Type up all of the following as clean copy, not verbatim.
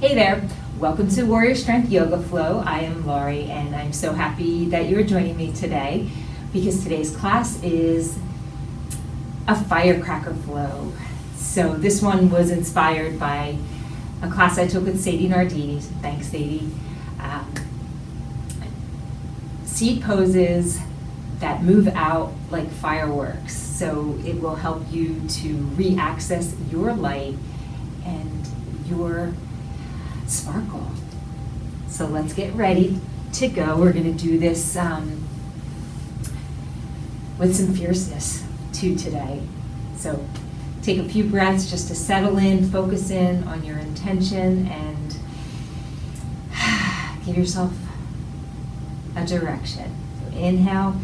Hey there, welcome to Warrior Strength Yoga Flow. I am Lauri and I'm so happy that you're joining me today because today's class is a firecracker flow. So this one was inspired by a class I took with Sadie Nardini. Thanks, Sadie. Seat poses that move out like fireworks. So it will help you to re-access your light and your sparkle. So let's get ready to go. We're going to do this with some fierceness too today. So take a few breaths just to settle in, focus in on your intention, and give yourself a direction. So inhale,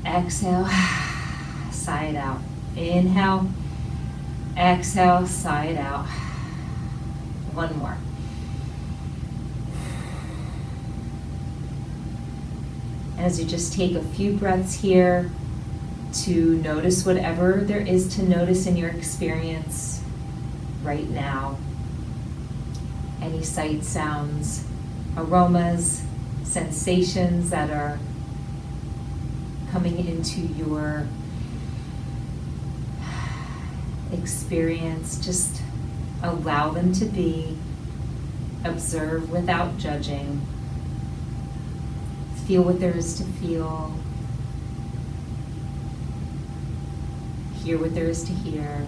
exhale, sigh it out. Inhale, exhale, sigh it out. One more. And as you just take a few breaths here to notice whatever there is to notice in your experience right now. Any sights, sounds, aromas, sensations that are coming into your experience, just allow them to be, observe without judging, feel what there is to feel, hear what there is to hear.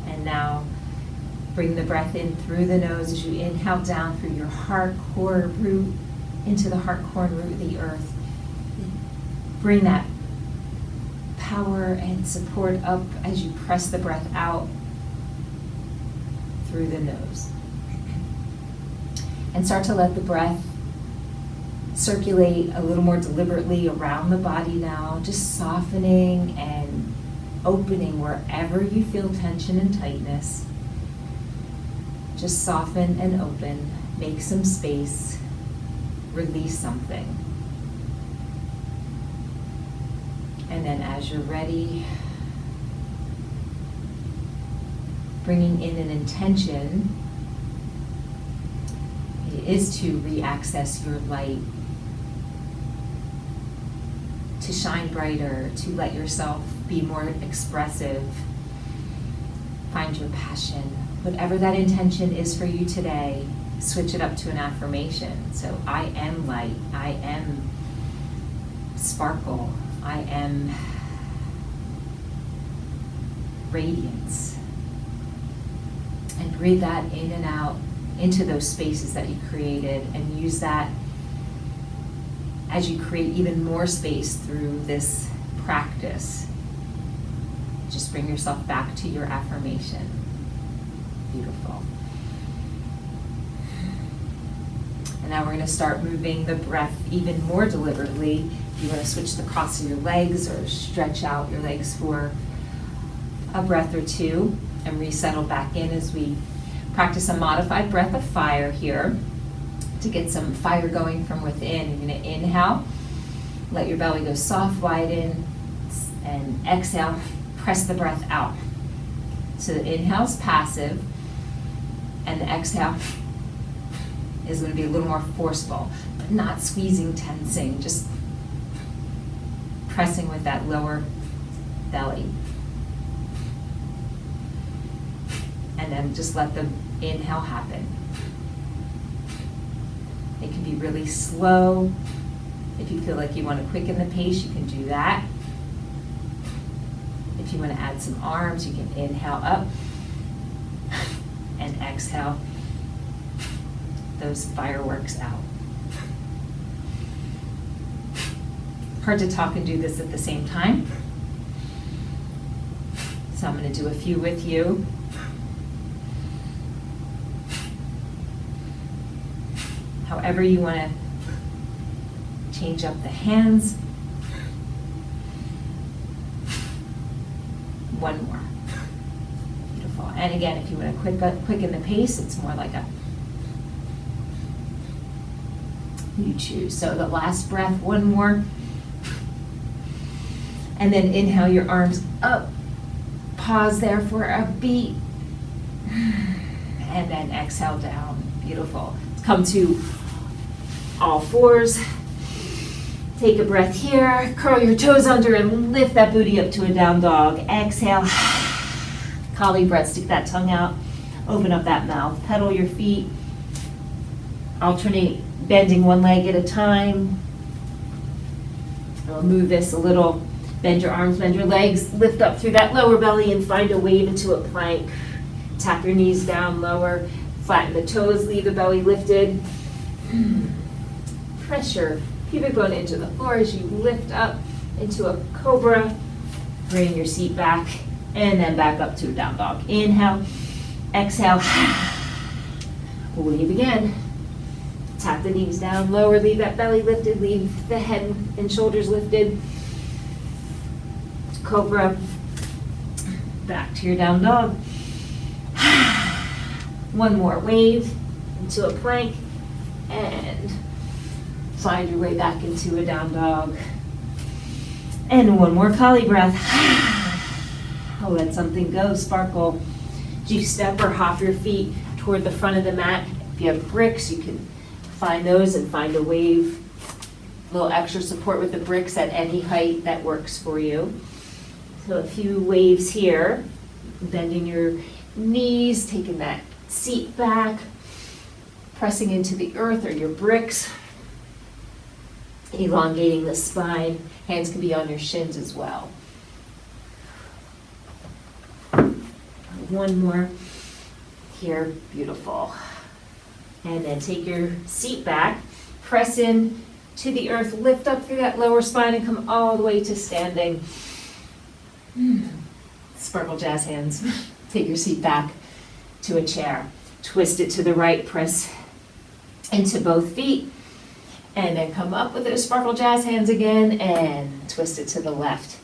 And now bring the breath in through the nose as you inhale down through your heart core root into the heart core and root of the earth. Bring that power and support up as you press the breath out through the nose. And start to let the breath circulate a little more deliberately around the body now, just softening and opening wherever you feel tension and tightness. Just soften and open, make some space, release something. And then as you're ready, bringing in an intention, it is to re-access your light, to shine brighter, to let yourself be more expressive, find your passion. Whatever that intention is for you today, switch it up to an affirmation. So I am light, I am sparkle, I am radiance. And breathe that in and out into those spaces that you created, and use that as you create even more space through this practice. Just bring yourself back to your affirmation. Beautiful. And now we're going to start moving the breath even more deliberately. If you want to switch the cross of your legs or stretch out your legs for a breath or two and resettle back in as we practice a modified breath of fire here to get some fire going from within. You're going to inhale, let your belly go soft, widen, and exhale, press the breath out. So the inhale is passive, and the exhale is going to be a little more forceful, but not squeezing, tensing, just pressing with that lower belly. And then just let the inhale happen. It can be really slow. If you feel like you want to quicken the pace, you can do that. If you want to add some arms, you can inhale up and exhale those fireworks out. Hard to talk and do this at the same time. So I'm going to do a few with you. However you want to change up the hands. One more. Beautiful. And again, if you want to quicken the pace, it's more like a, you choose. So the last breath, one more. And then inhale your arms up, pause there for a beat. And then exhale down. Beautiful. Come to all fours. Take a breath here. Curl your toes under and lift that booty up to a down dog. Exhale. Collie breath. Stick that tongue out. Open up that mouth. Pedal your feet. Alternate bending one leg at a time. I'll move this a little. Bend your arms, bend your legs. Lift up through that lower belly and find a wave into a plank. Tap your knees down lower. Flatten the toes. Leave the belly lifted. Press your pubic bone into the floor as you lift up into a cobra. Bring your seat back and then back up to a down dog. Inhale, exhale, wave again. Tap the knees down lower, leave that belly lifted, leave the head and shoulders lifted. Cobra, back to your down dog. One more wave into a plank and find your way back into a down dog. And one more collie breath. Let something go, sparkle. G-step or hop your feet toward the front of the mat. If you have bricks, you can find those and find a wave. A little extra support with the bricks at any height that works for you. So a few waves here. Bending your knees, taking that seat back, pressing into the earth or your bricks. Elongating the spine. Hands can be on your shins as well. One more here, beautiful. And then take your seat back, press in to the earth, lift up through that lower spine and come all the way to standing. Sparkle jazz hands. Take your seat back to a chair. Twist it to the right, press into both feet. And then come up with those sparkle jazz hands again and twist it to the left.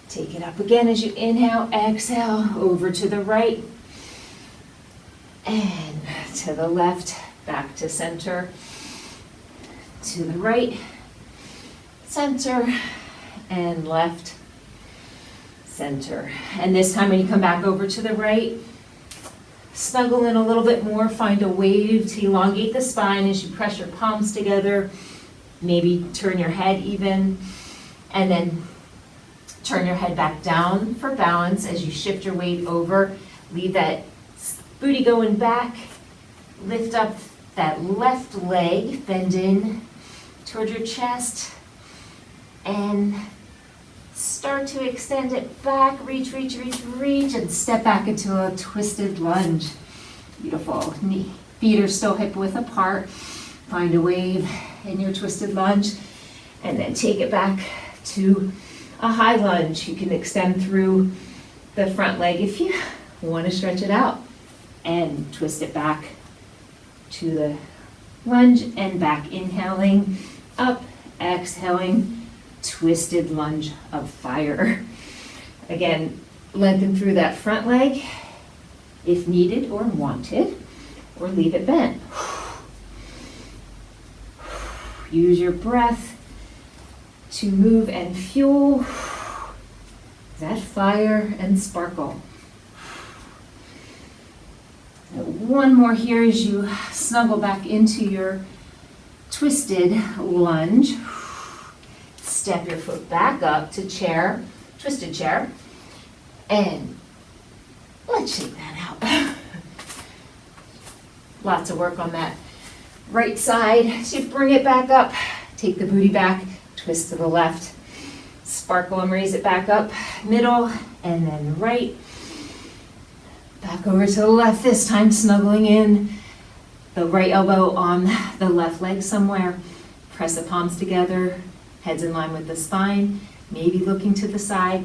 Take it up again as you inhale, exhale, over to the right and to the left, back to center, to the right, center, and left, center. And this time when you come back over to the right, snuggle in a little bit more, find a wave to elongate the spine as you press your palms together, maybe turn your head even, and then turn your head back down for balance as you shift your weight over. Leave that booty going back, lift up that left leg, bend in toward your chest, and start to extend it back, reach, reach, reach, reach, and step back into a twisted lunge. Beautiful. Feet are still hip width apart. Find a wave in your twisted lunge, and then take it back to a high lunge. You can extend through the front leg if you want to stretch it out, and twist it back to the lunge and back. Inhaling up, exhaling, twisted lunge of fire. Again, lengthen through that front leg if needed or wanted, or leave it bent. Use your breath to move and fuel that fire and sparkle. One more here as you snuggle back into your twisted lunge. Step your foot back up to chair, twisted chair, and let's shake that out. Lots of work on that right side. So you bring it back up, take the booty back, twist to the left, sparkle and raise it back up, middle, and then right. Back over to the left this time, snuggling in, the right elbow on the left leg somewhere. Press the palms together, heads in line with the spine, maybe looking to the side,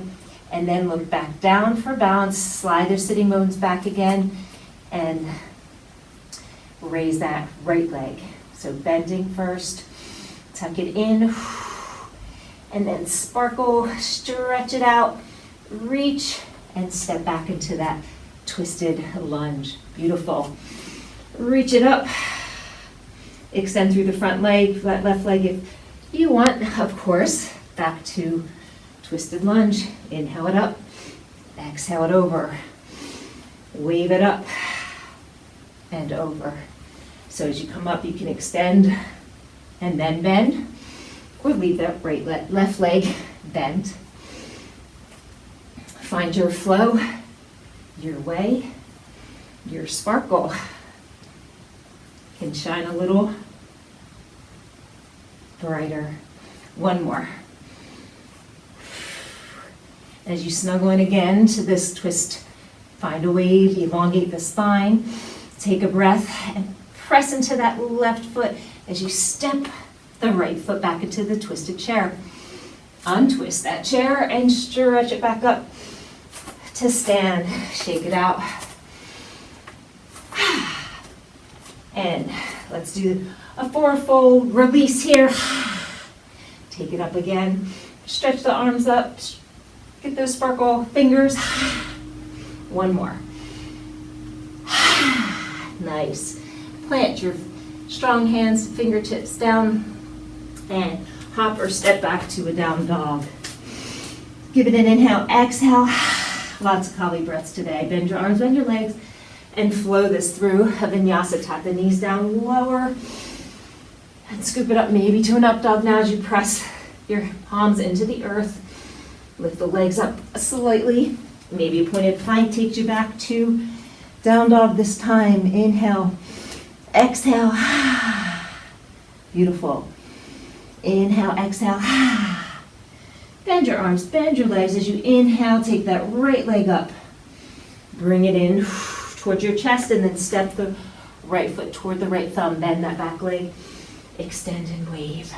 and then look back down for balance. Slide their sitting bones back again, and raise that right leg. So bending first, tuck it in, and then sparkle, stretch it out, reach, and step back into that twisted lunge. Beautiful. Reach it up, extend through the front leg, left leg if you want, of course. Back to twisted lunge. Inhale it up, Exhale it over. Wave it up and over. So as you come up, you can extend and then bend, or leave that left leg bent. Find your flow, your way, your sparkle. Can shine a little brighter. One more. As you snuggle in again to this twist, find a wave, elongate the spine, take a breath, and press into that left foot as you step the right foot back into the twisted chair. Untwist that chair and stretch it back up to stand. Shake it out. And let's do a fourfold release here. Take it up again. Stretch the arms up. Get those sparkle fingers. One more. Nice. Plant your strong hands, fingertips down, and hop or step back to a down dog. Give it an inhale, exhale. Lots of Kali breaths today. Bend your arms, bend your legs, and flow this through a vinyasa. Tap the knees down lower, and scoop it up maybe to an up dog now as you press your palms into the earth. Lift the legs up slightly. Maybe a pointed plank takes you back to down dog this time. Inhale, exhale. Beautiful. Inhale, exhale. Bend your arms, bend your legs as you inhale. Take that right leg up. Bring it in towards your chest and then step the right foot toward the right thumb. Bend that back leg. Extend and wave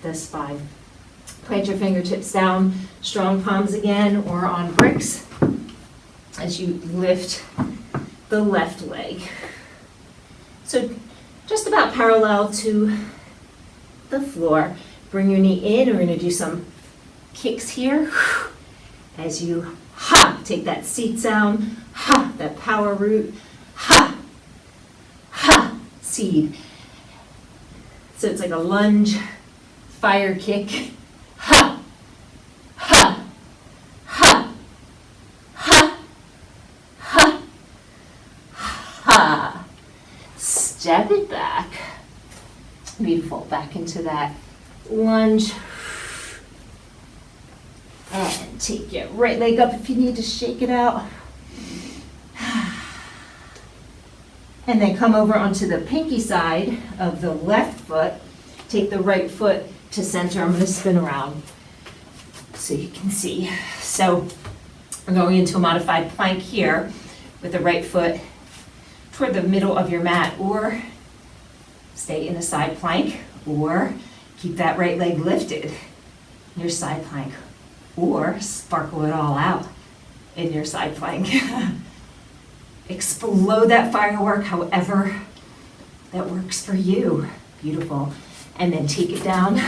the spine. Plant your fingertips down, strong palms again, or on bricks as you lift the left leg. So just about parallel to the floor. Bring your knee in. We're going to do some kicks here as you take that seat sound, that power root, seed. So it's like a lunge, fire kick. Step it back. Beautiful. Back into that lunge. And take your right leg up if you need to shake it out. And then come over onto the pinky side of the left foot. Take the right foot to center. I'm going to spin around so you can see. So I'm going into a modified plank here with the right foot toward the middle of your mat, or stay in a side plank, or keep that right leg lifted in your side plank, or sparkle it all out in your side plank. Explode that firework however that works for you. Beautiful. And then take it down.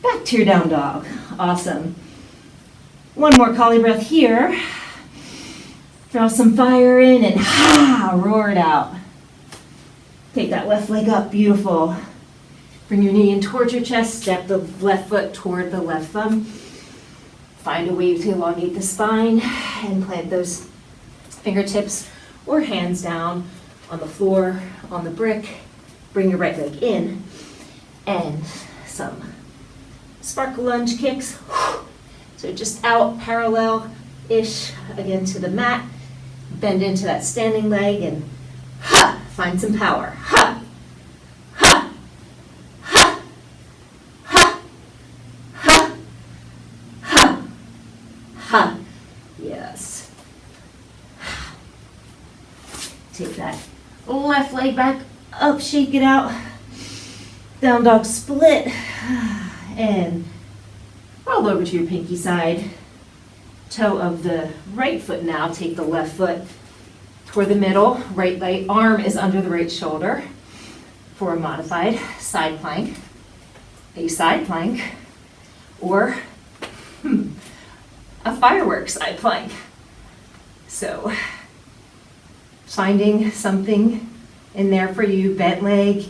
Back to your down dog. Awesome. One more Kali breath here. Draw some fire in and roar it out. Take that left leg up. Beautiful. Bring your knee in towards your chest. Step the left foot toward the left thumb. Find a wave to elongate the spine and plant those fingertips or hands down on the floor, on the brick. Bring your right leg in and some sparkle lunge kicks. So just out parallel-ish again to the mat. Bend into that standing leg and find some power. Yes. Take that left leg back up, shake it out. Down dog split. And roll over to your pinky side. Toe of the right foot now. Take the left foot toward the middle. Right leg arm is under the right shoulder for a modified side plank. A side plank or a fireworks side plank. So finding something in there for you. Bent leg,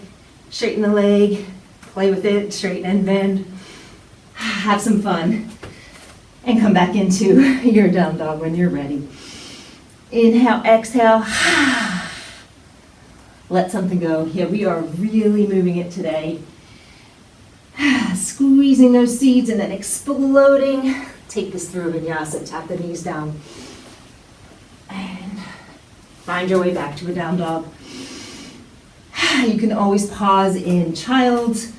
straighten the leg, play with it, straighten and bend. Have some fun. And come back into your down dog when you're ready. Inhale, exhale. Let something go. Yeah, we are really moving it today. Squeezing those seeds and then exploding. Take this through vinyasa. Tap the knees down. And find your way back to a down dog. You can always pause in child's.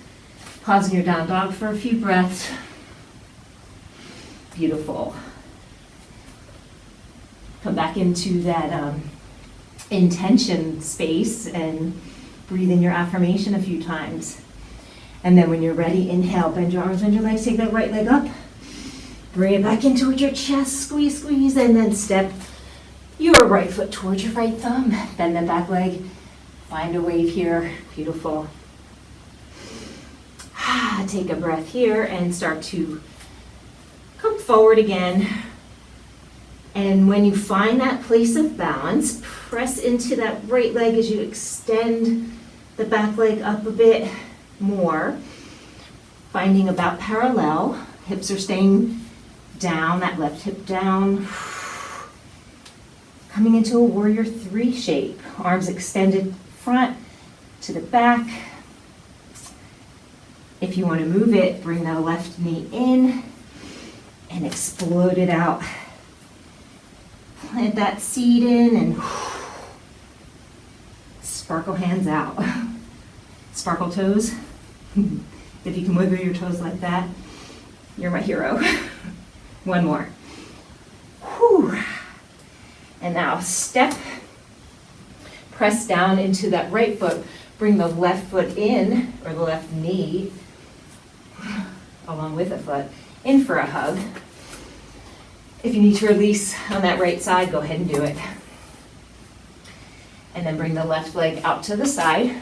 Pause in your down dog for a few breaths. Beautiful. Come back into that intention space and breathe in your affirmation a few times. And then when you're ready, inhale, bend your arms, bend your legs, take that right leg up. Bring it back in towards your chest, squeeze, squeeze, and then step your right foot towards your right thumb. Bend that back leg, find a wave here, beautiful. Take a breath here and start to come forward again. And when you find that place of balance, press into that right leg as you extend the back leg up a bit more. Finding about parallel. Hips are staying down, that left hip down. Coming into a warrior three shape. Arms extended front to the back. If you want to move it, bring the left knee in and explode it out. Plant that seed in and sparkle hands out. Sparkle toes. If you can wiggle your toes like that, you're my hero. One more. Whew. And now step, press down into that right foot. Bring the left foot in, or the left knee, along with the foot, in for a hug. If you need to release on that right side, go ahead and do it. And then bring the left leg out to the side.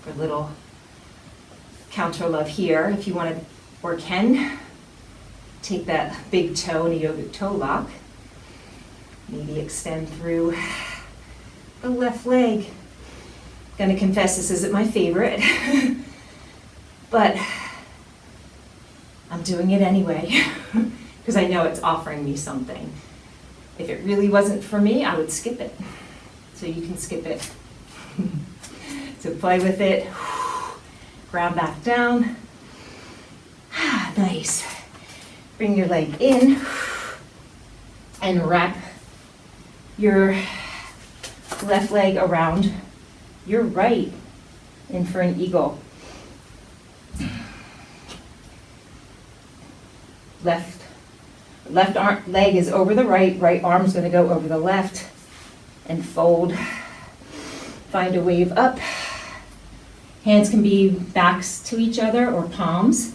For a little counter love here. If you want to, or can, take that big toe in a yogic toe lock. Maybe extend through the left leg. Gonna confess this isn't my favorite, but I'm doing it anyway because I know it's offering me something. If it really wasn't for me, I would skip it. So you can skip it. So play with it. Ground back down. Nice. Bring your leg in and wrap your left leg around your right in for an eagle. Left leg is over the right arm's going to go over the left and fold. Find a wave up. Hands can be backs to each other or palms.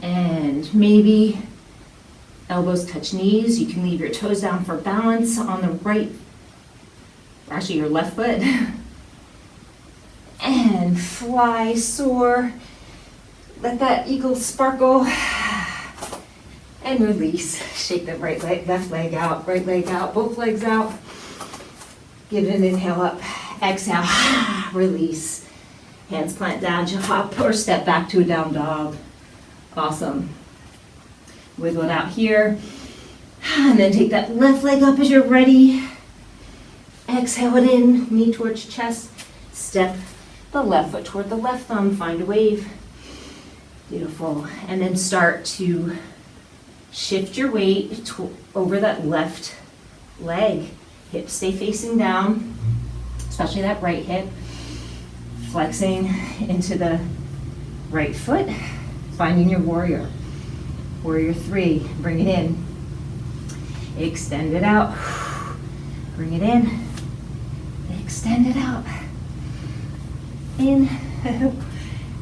And maybe elbows touch knees. You can leave your toes down for balance on the right, actually your left foot. And fly, soar. Let that eagle sparkle. And release. Shake that right leg, left leg out, right leg out, both legs out. Give it an inhale up. Exhale. Release. Hands plant down, you hop or step back to a down dog. Awesome. Wiggle it out here. And then take that left leg up as you're ready. Exhale it in, knee towards chest. Step the left foot toward the left thumb. Find a wave. Beautiful. And then start to shift your weight over that left leg. Hips stay facing down, especially that right hip. Flexing into the right foot. Finding your warrior. Warrior three. Bring it in. Extend it out. Bring it in. Extend it out. In.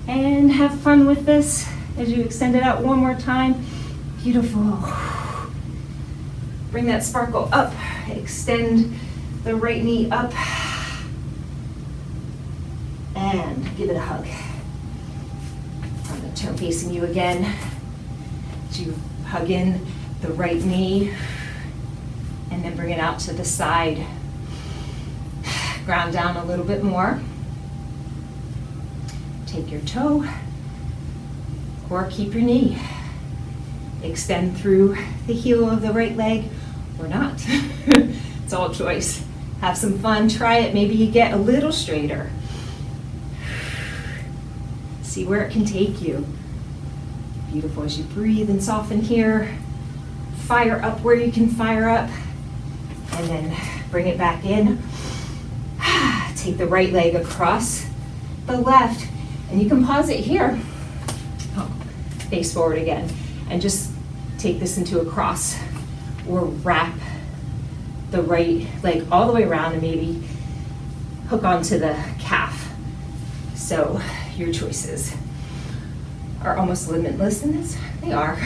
And have fun with this as you extend it out one more time. Beautiful. Bring that sparkle up. Extend the right knee up. And give it a hug. I'm going to turn facing you again. To hug in the right knee. And then bring it out to the side. Ground down a little bit more. Take your toe, or keep your knee. Extend through the heel of the right leg or not. It's all choice. Have some fun, try it. Maybe you get a little straighter. See where it can take you. Beautiful as you breathe and soften here. Fire up where you can fire up. And then bring it back in. Take the right leg across the left. And you can pause it here. Face forward again. And just take this into a cross. Or wrap the right leg all the way around and maybe hook onto the calf. So your choices are almost limitless in this. They are.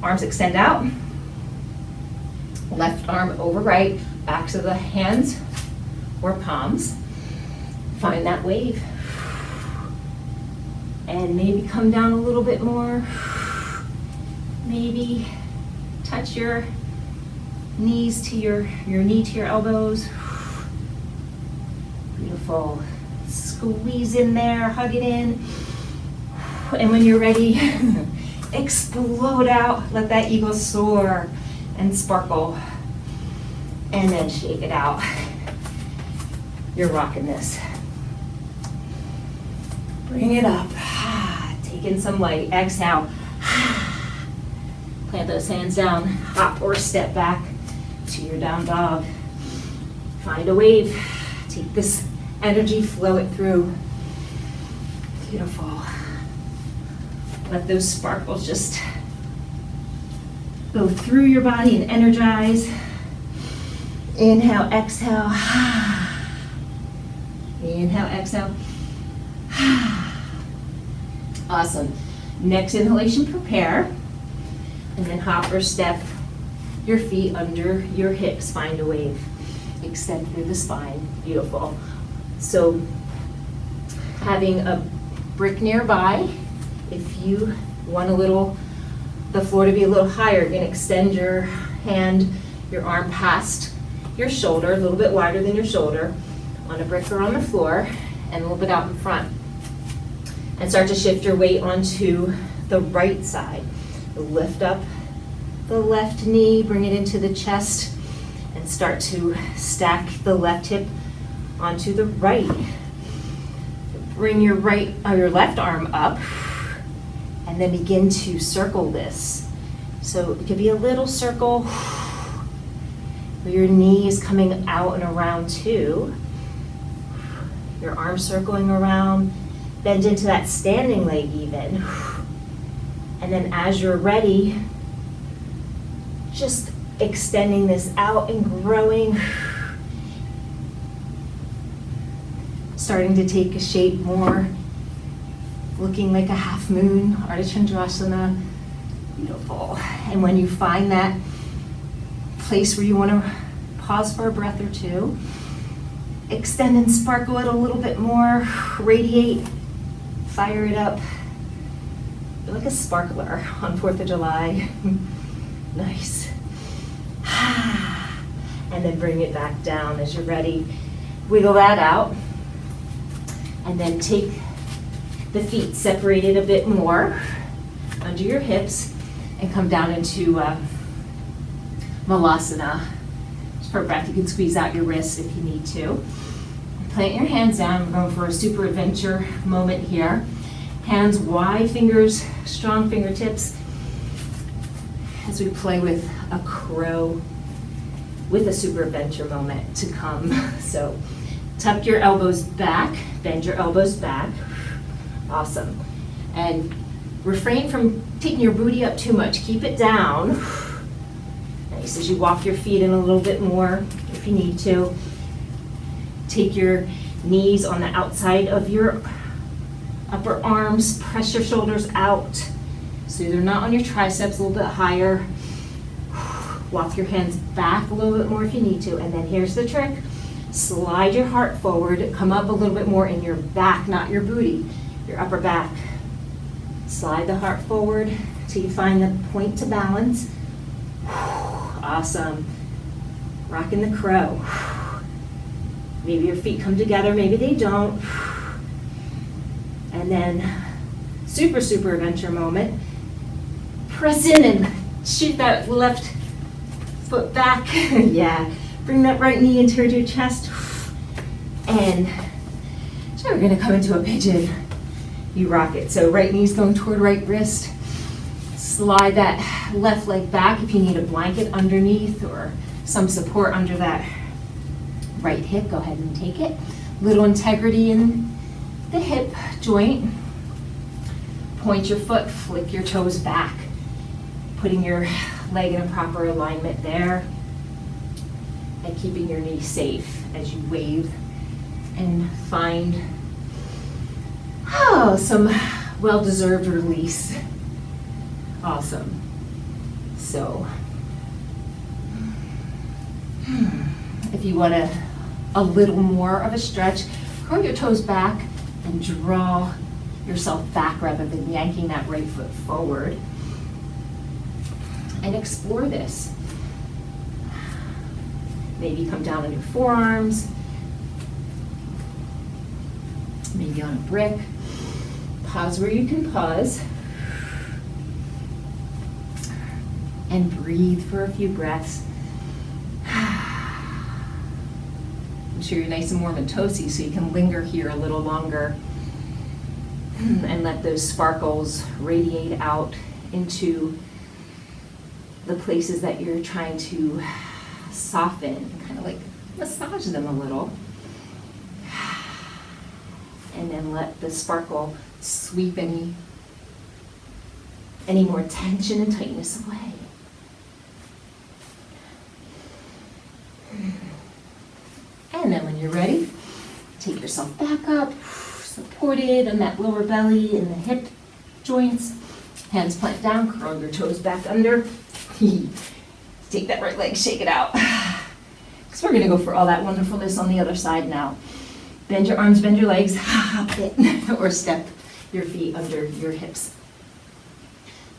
Arms extend out. Left arm over right, backs of the hands or palms. Find that wave. And maybe come down a little bit more. Maybe touch your knees to your knee to your elbows. Beautiful. Squeeze in there, hug it in. And when you're ready, explode out. Let that eagle soar and sparkle. And then shake it out. You're rocking this. Bring it up. Take in some light. Exhale. Plant those hands down. Hop or step back to your down dog. Find a wave. Take this energy, flow it through. Beautiful. Let those sparkles just go through your body and energize. Inhale, exhale. Inhale, exhale. Awesome. Next inhalation, prepare. And then hop or step your feet under your hips. Find a wave. Extend through the spine. Beautiful. So having a brick nearby, if you want the floor to be a little higher, you're going to extend your hand, your arm past your shoulder, a little bit wider than your shoulder, on a brick or on the floor, and a little bit out in front. And start to shift your weight onto the right side. Lift up the left knee, bring it into the chest, and start to stack the left hip onto the right. Bring your left arm up, and then begin to circle this. So it could be a little circle where your knee is coming out and around too. Your arm circling around, bend into that standing leg even. And then as you're ready, just extending this out and growing. Starting to take a shape more, looking like a half moon, Ardha Chandrasana. Beautiful. And when you find that place where you want to pause for a breath or two, extend and sparkle it a little bit more, radiate, fire it up. You're like a sparkler on 4th of July. Nice. And then bring it back down as you're ready. Wiggle that out. And then take the feet separated a bit more under your hips and come down into Malasana. Just for a breath, you can squeeze out your wrists if you need to. Plant your hands down. We're going for a super adventure moment here. Hands wide, fingers, strong fingertips, as we play with a crow with a super adventure moment to come. So tuck your elbows back, bend your elbows back. Awesome. And refrain from taking your booty up too much. Keep it down. Nice. As you walk your feet in a little bit more, if you need to. Take your knees on the outside of your upper arms. Press your shoulders out. So they're not on your triceps, a little bit higher. Walk your hands back a little bit more if you need to. And then here's the trick. Slide your heart forward. Come up a little bit more in your back, not your booty. Your upper back. Slide the heart forward till you find the point to balance. Awesome. Rocking the crow. Maybe your feet come together, maybe they don't. And then Super, super adventure moment. Press in and shoot that left foot back. Yeah. Bring that right knee in towards your chest. And so we're gonna come into a pigeon. You rock it. So right knee's going toward right wrist. Slide that left leg back if you need a blanket underneath or some support under that right hip. Go ahead and take it. Little integrity in the hip joint. Point your foot, flick your toes back. Putting your leg in a proper alignment there. And keeping your knee safe as you wave and find some well-deserved release. Awesome. So, if you want a little more of a stretch, curl your toes back and draw yourself back rather than yanking that right foot forward. And explore this. Maybe come down on your forearms, maybe on a brick. Pause where you can pause. And breathe for a few breaths. I'm sure you're nice and warm and toasty, so you can linger here a little longer and let those sparkles radiate out into the places that you're trying to soften, kind of like massage them a little. And then let the sparkle sweep any more tension and tightness away. And then when you're ready, take yourself back up, supported on that lower belly and the hip joints. Hands plant down, curl your toes back under. Take that right leg, shake it out. Because we're gonna go for all that wonderfulness on the other side now. Bend your arms, bend your legs, hop it, or step your feet under your hips.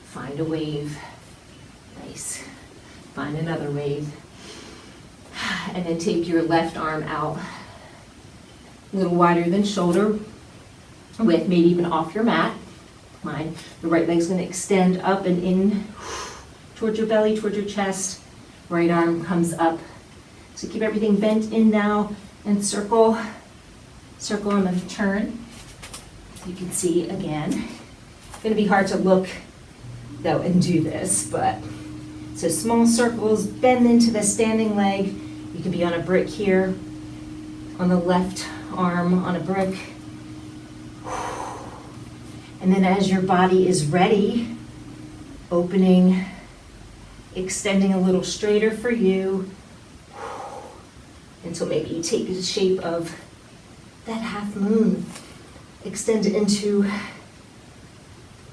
Find a wave. Nice. Find another wave. And then take your left arm out, a little wider than shoulder width, maybe even off your mat. Mine. The right leg's gonna extend up and in towards your belly, towards your chest. Right arm comes up. So keep everything bent in now and circle. Circle, I'm gonna turn. So you can see again. It's gonna be hard to look though and do this, but so small circles, bend into the standing leg. You can be on a brick here, on the left arm on a brick. And then as your body is ready, opening, extending a little straighter for you, until maybe you take the shape of that half moon. Extend it into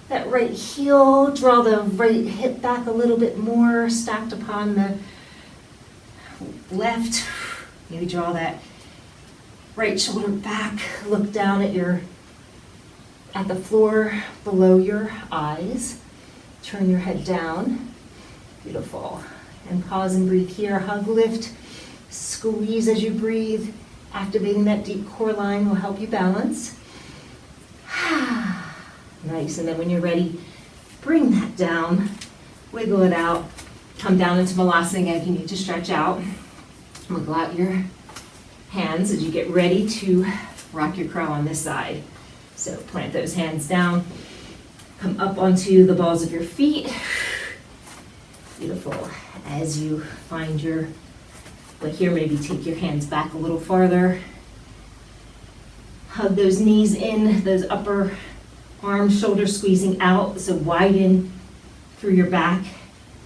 that right heel, draw the right hip back a little bit more, stacked upon the left. Maybe draw that right shoulder back, look down at the floor below your eyes. Turn your head down. Beautiful. And pause and breathe here. Hug, lift, squeeze as you breathe. Activating that deep core line will help you balance. Nice. And then when you're ready, bring that down. Wiggle it out. Come down into Malasana if you need to stretch out. Wiggle out your hands as you get ready to rock your crow on this side. So plant those hands down. Come up onto the balls of your feet. Beautiful. As you find but here maybe take your hands back a little farther. Hug those knees in, those upper arms, shoulders squeezing out, so widen through your back.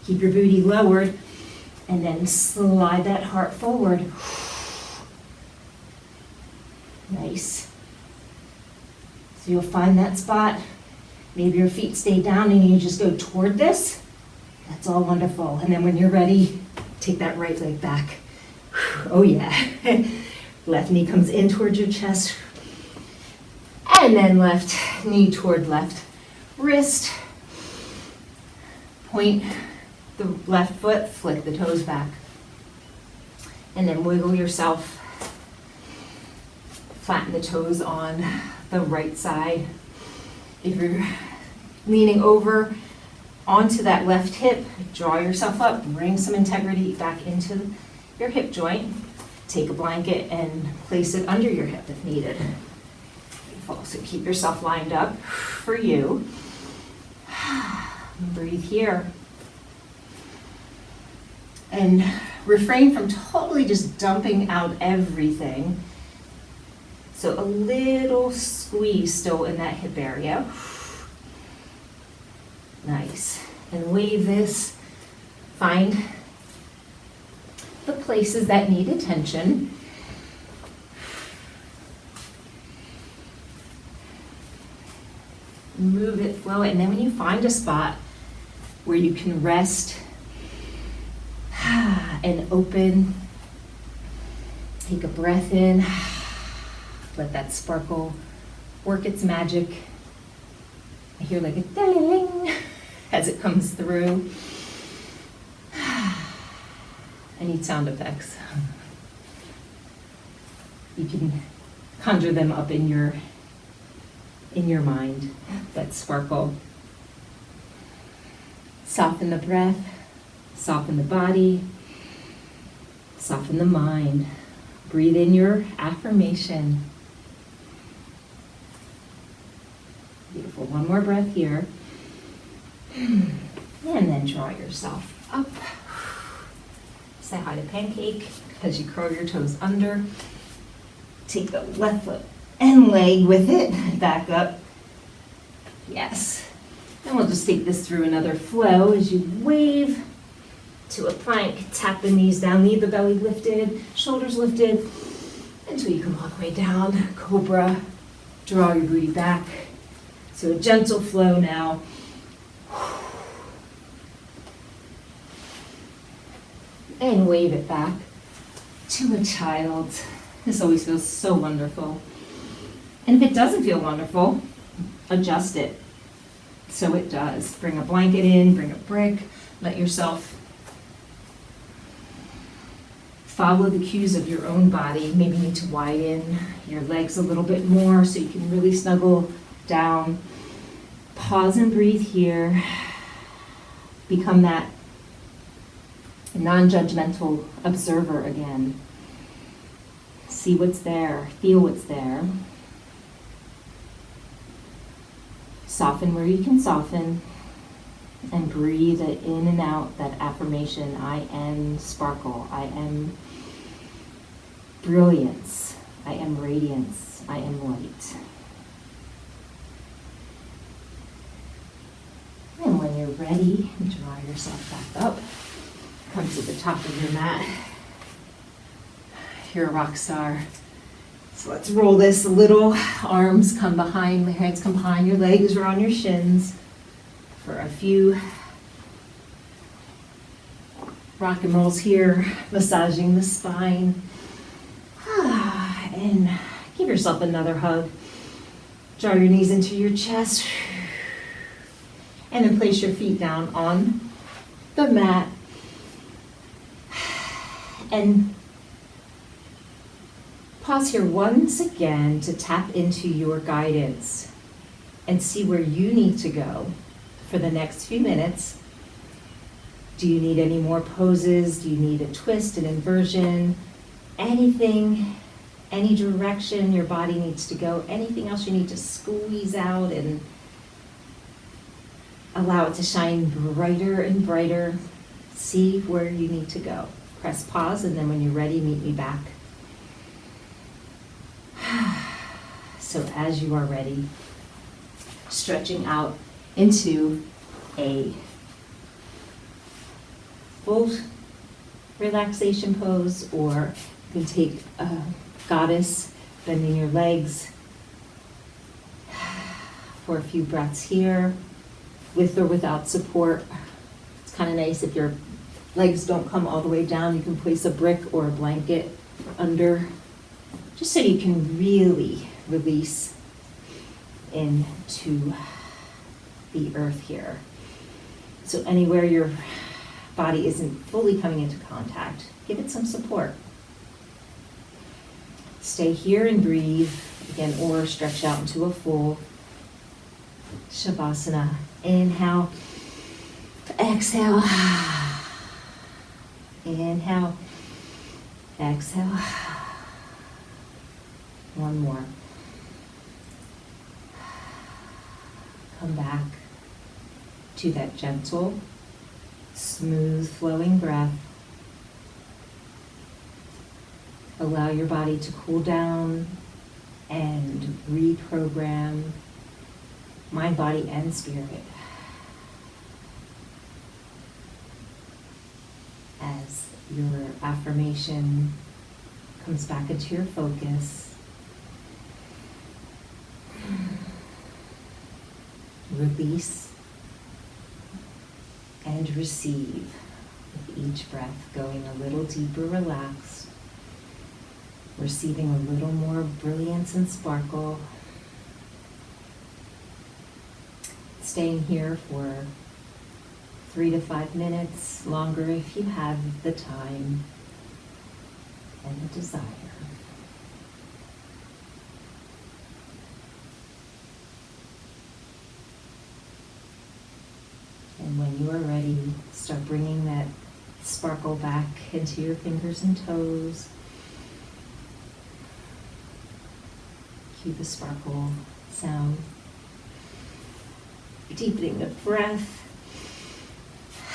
Keep your booty lowered, and then slide that heart forward. Nice. So you'll find that spot. Maybe your feet stay down and you just go toward this. That's all wonderful. And then when you're ready, take that right leg back. Oh yeah. Left knee comes in towards your chest. And then left knee toward left wrist. Point the left foot, flick the toes back. And then wiggle yourself. Flatten the toes on the right side. If you're leaning over onto that left hip, draw yourself up, bring some integrity back into your hip joint. Take a blanket and place it under your hip if needed. Beautiful. So keep yourself lined up for you. Breathe here. And refrain from totally just dumping out everything. So a little squeeze still in that hip area. Nice. And wave this. Find the places that need attention. Move it, flow it, and then when you find a spot where you can rest and open, take a breath in, let that sparkle work its magic. I hear like a ding as it comes through. I need sound effects. You can conjure them up in your mind, that sparkle. Soften the breath, soften the body, soften the mind. Breathe in your affirmation. Beautiful. One more breath here. And then draw yourself up. Say hi to Pancake as you curl your toes under. Take the left foot and leg with it. Back up. Yes. Then we'll just take this through another flow as you wave to a plank. Tap the knees down, leave the belly lifted, shoulders lifted, until you come all the way down. Cobra. Draw your booty back. So a gentle flow now. And wave it back to a child. This always feels so wonderful. And if it doesn't feel wonderful, adjust it so it does. Bring a blanket in, bring a brick, let yourself follow the cues of your own body. Maybe you need to widen your legs a little bit more so you can really snuggle down. Pause and breathe here. Become that non-judgmental observer again. See what's there, feel what's there. Soften where you can soften, and breathe it in and out, that affirmation, I am sparkle, I am brilliance, I am radiance, I am light. And when you're ready, draw yourself back up. Come to the top of your mat. You're a rock star. So let's roll this a little. Arms come behind, my hands come behind your legs or on your shins for a few rock and rolls here, massaging the spine. And give yourself another hug. Draw your knees into your chest. And then place your feet down on the mat. And pause here once again to tap into your guidance and see where you need to go for the next few minutes. Do you need any more poses? Do you need a twist, an inversion? Anything, any direction your body needs to go? Anything else you need to squeeze out and allow it to shine brighter and brighter? See where you need to go. Press pause, and then when you're ready, meet me back. So as you are ready, stretching out into a full relaxation pose, or you can take a goddess, bending your legs for a few breaths here, with or without support. It's kind of nice if your legs don't come all the way down, you can place a brick or a blanket under, just so you can really release into the earth here. So anywhere your body isn't fully coming into contact, give it some support. Stay here and breathe again, or stretch out into a full Shavasana. Inhale, exhale. Inhale, exhale. One more. Come back to that gentle, smooth flowing breath. Allow your body to cool down and reprogram mind, body, and spirit as your affirmation comes back into your focus. Release and receive with each breath, going a little deeper, relaxed, receiving a little more brilliance and sparkle. Staying here for 3 to 5 minutes, longer if you have the time and the desire. And when you are ready, start bringing that sparkle back into your fingers and toes. Cue the sparkle sound. Deepening the breath.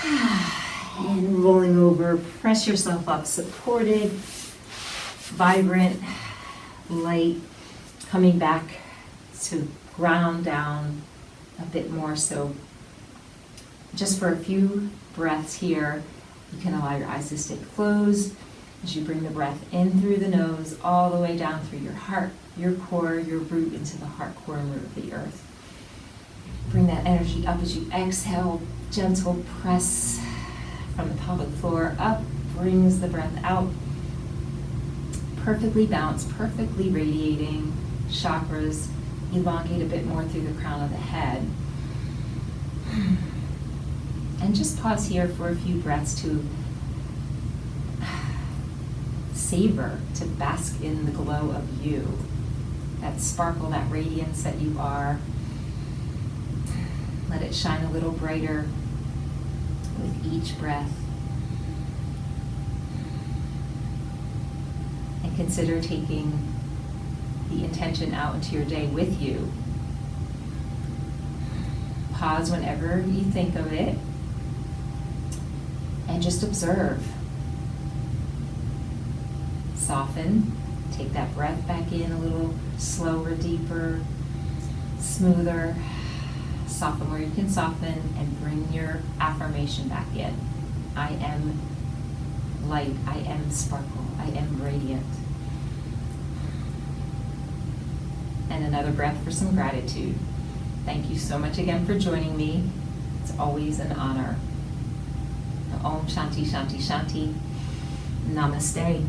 And rolling over, press yourself up, supported, vibrant, light, coming back to ground down a bit more. So just for a few breaths here, you can allow your eyes to stay closed as you bring the breath in through the nose, all the way down through your heart, your core, your root into the heart, core, and root of the earth. Bring that energy up as you exhale, gentle press from the pelvic floor up, brings the breath out. Perfectly balanced, perfectly radiating. Chakras elongate a bit more through the crown of the head. And just pause here for a few breaths to savor, to bask in the glow of you. That sparkle, that radiance that you are. Let it shine a little brighter with each breath. And consider taking the intention out into your day with you. Pause whenever you think of it and just observe. Soften. Take that breath back in a little slower, deeper, smoother. Soften where you can soften and bring your affirmation back in. I am light, I am sparkle, I am radiant. And another breath for some gratitude. Thank you so much again for joining me. It's always an honor. Om Shanti Shanti Shanti. Namaste.